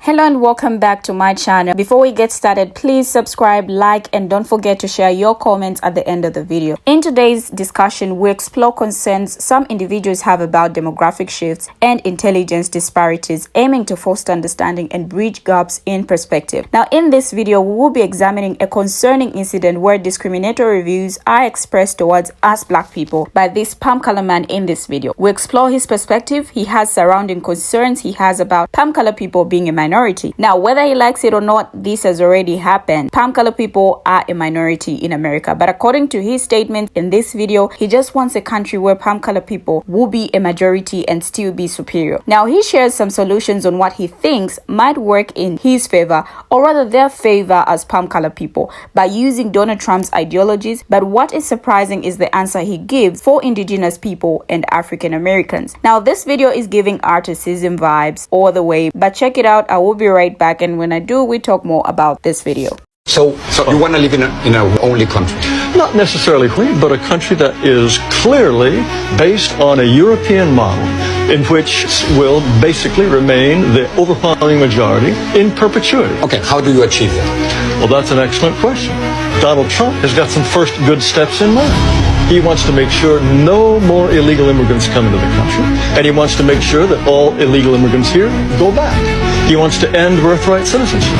Hello and welcome back to my channel. Before we get started, please subscribe, like, and don't forget to share your comments at the end of the video. In today's discussion, we explore concerns some individuals have about demographic shifts and intelligence disparities, aiming to foster understanding and bridge gaps in perspective. Now, in this video, we will be examining a concerning incident where discriminatory views are expressed towards us Black people by this palm color man in this video. We explore his perspective he has surrounding concerns he has about palm color people being a minority. Now, whether he likes it or not, this has already happened. Palm color people are a minority in America, but according to his statement in this video, he just wants a country where palm color people will be a majority and still be superior. Now, he shares some solutions on what he thinks might work in his favor, or rather their favor as palm color people, by using Donald Trump's ideologies. But what is surprising is the answer he gives for indigenous people and African Americans. Now, this video is giving artisanship vibes all the way, but check it out. I will be right back, and when I do, we talk more about this video. So you want to live in a only country? Not necessarily, but a country that is clearly based on a European model in which will basically remain the overwhelming majority in perpetuity. Okay, how do you achieve that? Well, that's an excellent question. Donald Trump has got some first good steps in mind. He wants to make sure no more illegal immigrants come into the country, and he wants to make sure that all illegal immigrants here go back. He wants to end birthright citizenship.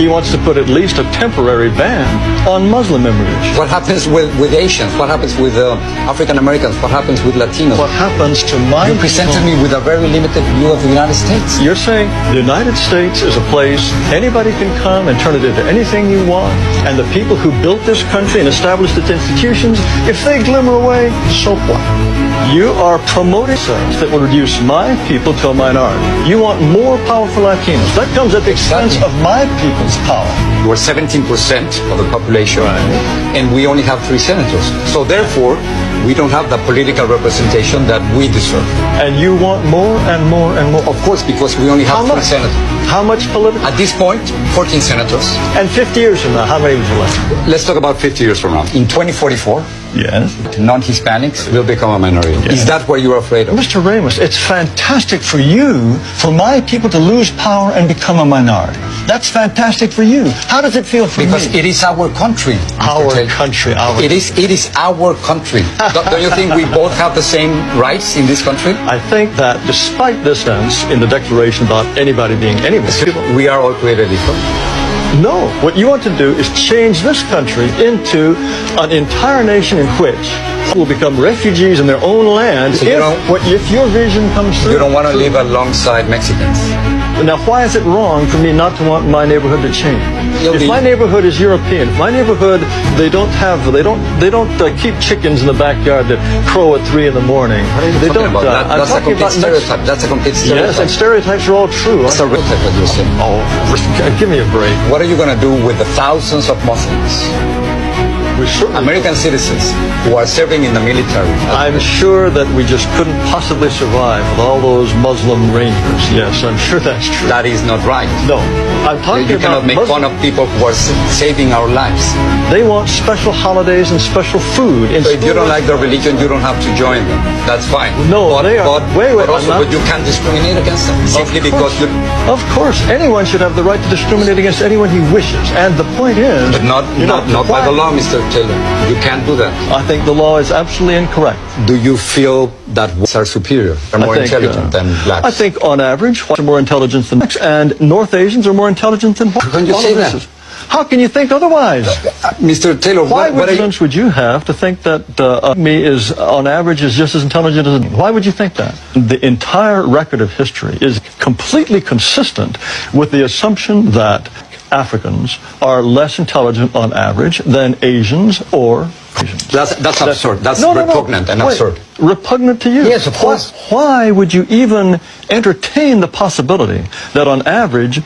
He wants to put at least a temporary ban on Muslim immigration. What happens with Asians? What happens with African Americans? What happens with Latinos? What happens to my You presented me with a very limited view of the United States. You're saying the United States is a place anybody can come and turn it into anything you want, and the people who built this country and established its institutions, if they glimmer away, so what? You are promoting things that will reduce my people to a minority. You want more powerful Latinos. That comes at the expense of my people's power. You are 17% of the population, and we only have 3 senators. So therefore, we don't have the political representation that we deserve. And you want more and more and more. Of course, because we only have 3 senators. How much political? At this point, 14 senators. And 50 years from now, how many would you like? Let's talk about 50 years from now. In 2044, yes, non-Hispanics will become a minority. Yes. Is that what you're afraid of? Mr. Ramos, it's fantastic for you, for my people to lose power and become a minority. That's fantastic for you. How does it feel for Because me? it is our country. Our country. It is our country. Don't you think we both have the same rights in this country? I think that despite this sense in the Declaration about anybody being anybody, we are all created equal. No, what you want to do is change this country into an entire nation in which will become refugees in their own land So if your vision comes through. You don't want to live alongside Mexicans. Now, why is it wrong for me not to want my neighborhood to change? If my neighborhood is European, if my neighborhood they don't keep chickens in the backyard that crow at 3 in the morning. They don't. That's a complete stereotype. That's a complete stereotype. Yes, and stereotypes are all true. That's a real type that you're saying. Oh, give me a break. What are you going to do with the thousands of Muslims? American citizens who are serving in the military. I'm sure that we just couldn't possibly survive with all those Muslim rangers. Yes, I'm sure that's true. That is not right. No, I'm talking You cannot about make fun of people who are saving our lives. They want special holidays and special food. So if you don't like their religion, you don't have to join them. That's fine. No, but you can't discriminate against them simply because you. Of course, anyone should have the right to discriminate against anyone he wishes. And the point is, but not by the law, Mr. Taylor. You can't do that. I think the law is absolutely incorrect. Do you feel that whites are superior, are more intelligent than blacks? I think on average, whites are more intelligent than blacks, and North Asians are more intelligent than whites. How can you say that? How can you think otherwise? Mr. Taylor, what evidence would you have to think that me is, on average, is just as intelligent as... Why would you think that? The entire record of history is completely consistent with the assumption that Africans are less intelligent on average than Asians or Asians. That's absurd. That's repugnant and absurd. Repugnant to you? Yes, of course. Why would you even entertain the possibility that on average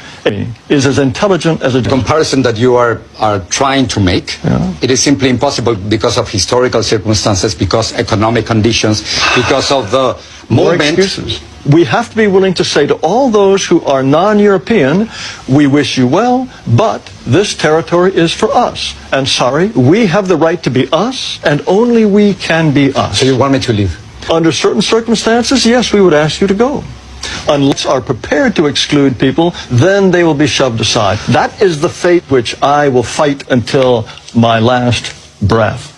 is as intelligent as a... The comparison that you are trying to make, it is simply impossible because of historical circumstances, because economic conditions, because of the More movement. excuses. We have to be willing to say to all those who are non-European, we wish you well, but this territory is for us. And sorry, we have the right to be us, and only we can be us. So you want me to leave? Under certain circumstances, yes, we would ask you to go. Unless are prepared to exclude people, then they will be shoved aside. That is the fate which I will fight until my last breath.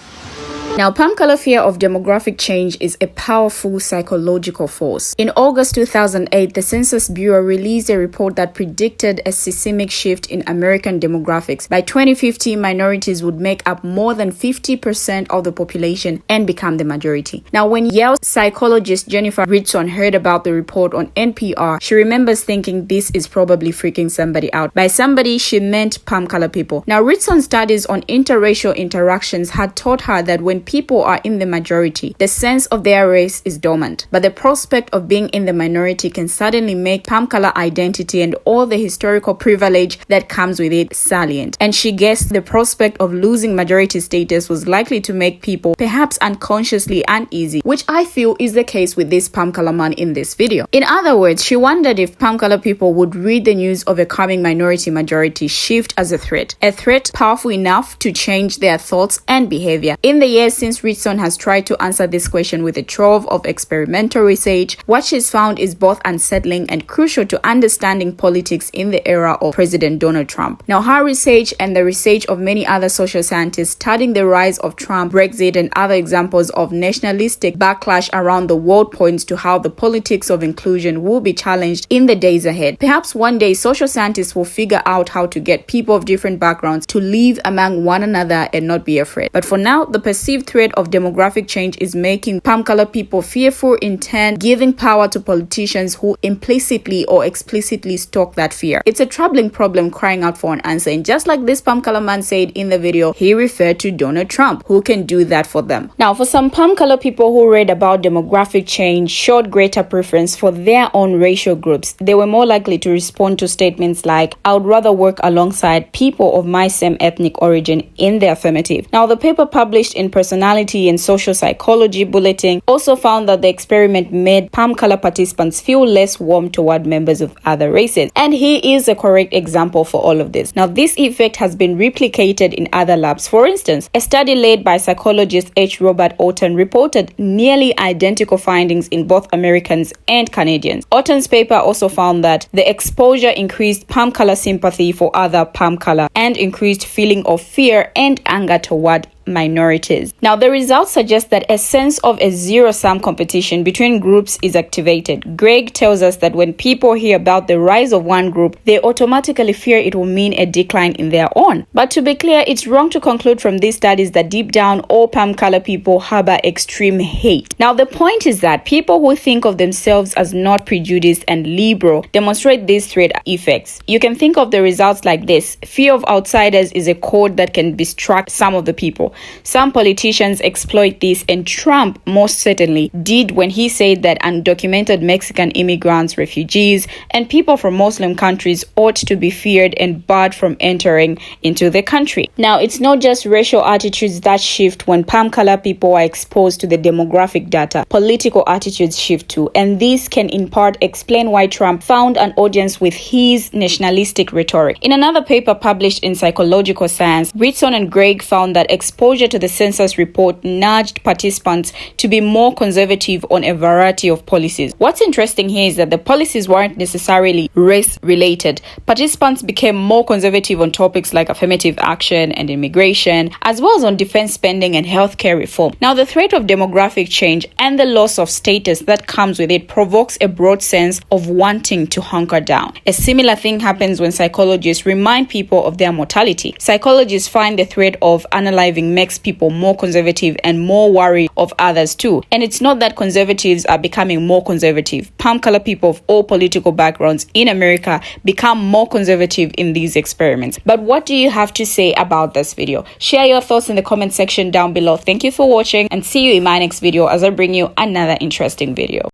Now, palm color fear of demographic change is a powerful psychological force. In August 2008, the Census Bureau released a report that predicted a seismic shift in American demographics. By 2050, minorities would make up more than 50% of the population and become the majority. Now, when Yale psychologist Jennifer Ritson heard about the report on NPR, she remembers thinking this is probably freaking somebody out. By somebody, she meant palm color people. Now, Ritson's studies on interracial interactions had taught her that when people are in the majority, the sense of their race is dormant. But the prospect of being in the minority can suddenly make palm color identity and all the historical privilege that comes with it salient. And she guessed the prospect of losing majority status was likely to make people perhaps unconsciously uneasy, which I feel is the case with this palm color man in this video. In other words, she wondered if palm color people would read the news of a coming minority-majority shift as a threat powerful enough to change their thoughts and behavior. In the years since Ritson has tried to answer this question with a trove of experimental research, what she's found is both unsettling and crucial to understanding politics in the era of President Donald Trump. Now, her research and the research of many other social scientists studying the rise of Trump, Brexit, and other examples of nationalistic backlash around the world points to how the politics of inclusion will be challenged in the days ahead. Perhaps one day social scientists will figure out how to get people of different backgrounds to live among one another and not be afraid. But for now, the perceived threat of demographic change is making palm color people fearful, in turn giving power to politicians who implicitly or explicitly stoke that fear. It's a troubling problem crying out for an answer, and just like this palm color man said in the video, he referred to Donald Trump, who can do that for them. Now, for some palm color people who read about demographic change showed greater preference for their own racial groups, they were more likely to respond to statements like, "I would rather work alongside people of my same ethnic origin," in the affirmative. Now, the paper published in Personality and Social Psychology Bulletin also found that the experiment made palm color participants feel less warm toward members of other races. And he is a correct example for all of this. Now, this effect has been replicated in other labs. For instance, a study led by psychologist H. Robert Orton reported nearly identical findings in both Americans and Canadians. Orton's paper also found that the exposure increased palm color sympathy for other palm color and increased feeling of fear and anger toward minorities. Now, the results suggest that a sense of a zero-sum competition between groups is activated. Greg tells us that when people hear about the rise of one group, they automatically fear it will mean a decline in their own. But to be clear, it's wrong to conclude from these studies that deep down all palm color people harbor extreme hate. Now, the point is that people who think of themselves as not prejudiced and liberal demonstrate these threat effects. You can think of the results like this. Fear of outsiders is a code that can distract some of the people. Some politicians exploit this, and Trump most certainly did when he said that undocumented Mexican immigrants, refugees, and people from Muslim countries ought to be feared and barred from entering into the country. Now, it's not just racial attitudes that shift when palm color people are exposed to the demographic data. Political attitudes shift too, and this can in part explain why Trump found an audience with his nationalistic rhetoric. In another paper published in Psychological Science, Ritson and Gregg found that exposure to the census report nudged participants to be more conservative on a variety of policies. What's interesting here is that the policies weren't necessarily race-related. Participants became more conservative on topics like affirmative action and immigration, as well as on defense spending and healthcare reform. Now, the threat of demographic change and the loss of status that comes with it provokes a broad sense of wanting to hunker down. A similar thing happens when psychologists remind people of their mortality. Psychologists find the threat of unaliving makes people more conservative and more wary of others too. And it's not that conservatives are becoming more conservative. Palm color people of all political backgrounds in America become more conservative in these experiments. But what do you have to say about this video? Share your thoughts in the comment section down below. Thank you for watching, and see you in my next video as I bring you another interesting video.